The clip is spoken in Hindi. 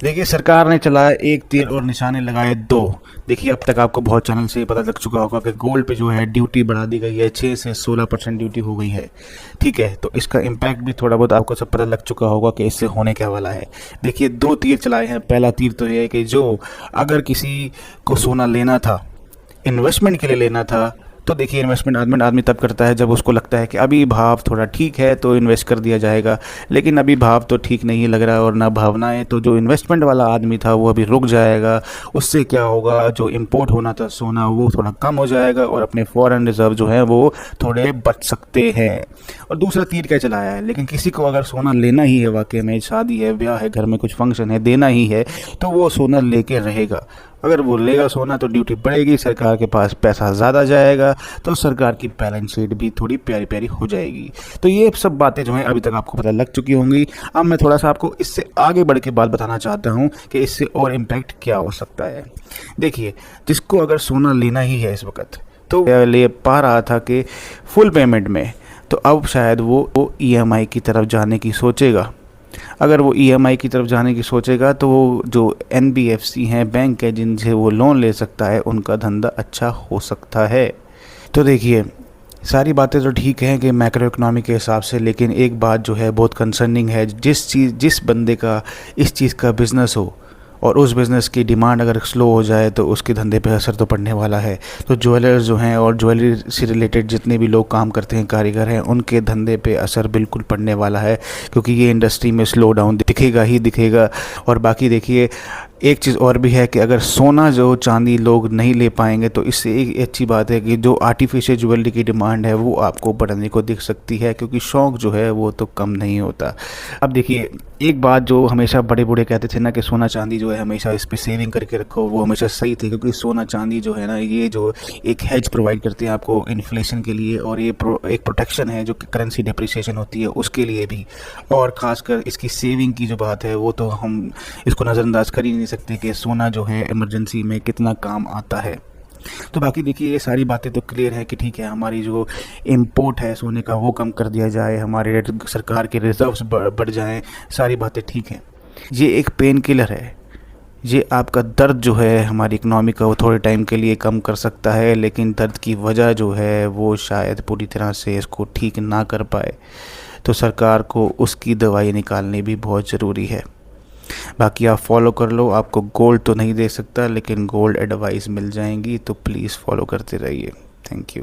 देखिए, सरकार ने चलाया एक तीर और निशाने लगाए दो। देखिए, अब तक आपको बहुत चैनल से पता लग चुका होगा कि गोल्ड पे जो है ड्यूटी बढ़ा दी गई है, 6 से 16% ड्यूटी हो गई है। ठीक है, तो इसका इम्पैक्ट भी थोड़ा बहुत आपको सब पता लग चुका होगा कि इससे होने क्या वाला है। देखिए, दो तीर चलाए हैं। पहला तीर तो ये है कि जो अगर किसी को सोना लेना था, इन्वेस्टमेंट के लिए लेना था, तो देखिए, इन्वेस्टमेंट आदमी तब करता है जब उसको लगता है कि अभी भाव थोड़ा ठीक है तो इन्वेस्ट कर दिया जाएगा। लेकिन अभी भाव तो ठीक नहीं लग रहा और ना भावनाएं, तो जो इन्वेस्टमेंट वाला आदमी था वो अभी रुक जाएगा। उससे क्या होगा, जो इंपोर्ट होना था सोना वो थोड़ा कम हो जाएगा और अपने फॉरेन रिजर्व जो है वो थोड़े बच सकते हैं। और दूसरा तीर क्या चलाया है, लेकिन किसी को अगर सोना लेना ही है, वाकई में शादी है, ब्याह है, घर में कुछ फंक्शन है, देना ही है, तो वो सोना लेके रहेगा। अगर वो लेगा सोना तो ड्यूटी बढ़ेगी, सरकार के पास पैसा ज़्यादा जाएगा, तो सरकार की बैलेंस शीट भी थोड़ी प्यारी प्यारी हो जाएगी। तो ये सब बातें जो हैं अभी तक आपको पता लग चुकी होंगी। अब मैं थोड़ा सा आपको इससे आगे बढ़ के बात बताना चाहता हूँ कि इससे और इम्पैक्ट क्या हो सकता है। देखिए, जिसको अगर सोना लेना ही है इस वक्त, तो ले पा रहा था कि फुल पेमेंट में, तो अब शायद वो ईएमआई की तरफ जाने की सोचेगा। अगर वो ईएमआई की तरफ जाने की सोचेगा तो वो जो एनबीएफसी हैं, बैंक है जिनसे वो लोन ले सकता है, उनका धंधा अच्छा हो सकता है। तो देखिए, सारी बातें तो ठीक हैं कि मैक्रो इकोनॉमी के हिसाब से, लेकिन एक बात जो है बहुत कंसर्निंग है। जिस बंदे का इस चीज़ का बिज़नेस हो और उस बिज़नेस की डिमांड अगर स्लो हो जाए तो उसके धंधे पे असर तो पड़ने वाला है। तो ज्वेलर्स जो हैं और ज्वेलरी से रिलेटेड जितने भी लोग काम करते हैं, कारीगर हैं, उनके धंधे पे असर बिल्कुल पड़ने वाला है, क्योंकि ये इंडस्ट्री में स्लो डाउन दिखेगा ही दिखेगा। और बाकी देखिए, एक चीज़ और भी है कि अगर सोना जो चांदी लोग नहीं ले पाएंगे तो इससे एक अच्छी बात है कि जो आर्टिफिशियल ज्वेलरी की डिमांड है वो आपको बढ़ने को दिख सकती है, क्योंकि शौक़ जो है वो तो कम नहीं होता। अब देखिए, एक बात जो हमेशा बड़े बूढ़े कहते थे ना कि सोना चांदी जो है हमेशा इस पर सेविंग करके रखो, वो हमेशा सही थे, क्योंकि सोना चांदी जो है ना, ये जो एक हेज प्रोवाइड करते हैं आपको इन्फ्लेशन के लिए, और ये एक प्रोटेक्शन है जो करेंसी डिप्रिसिएशन होती है उसके लिए भी। और ख़ासकर इसकी सेविंग की जो बात है वो तो हम इसको नज़रअंदाज कर ही नहीं सकते कि सोना जो है इमरजेंसी में कितना काम आता है। तो बाकी देखिए, ये सारी बातें तो क्लियर है कि ठीक है, हमारी जो इंपोर्ट है सोने का वो कम कर दिया जाए, हमारे सरकार के रिजर्व्स बढ़ जाएं, सारी बातें ठीक हैं। ये एक पेन किलर है। ये आपका दर्द जो है हमारी इकनॉमी का वो थोड़े टाइम के लिए कम कर सकता है, लेकिन दर्द की वजह जो है वो शायद पूरी तरह से इसको ठीक ना कर पाए। तो सरकार को उसकी दवाई निकालनी भी बहुत ज़रूरी है। बाकी आप फॉलो कर लो। आपको गोल्ड तो नहीं दे सकता, लेकिन गोल्ड एडवाइस मिल जाएंगी, तो प्लीज़ फॉलो करते रहिए। Thank you.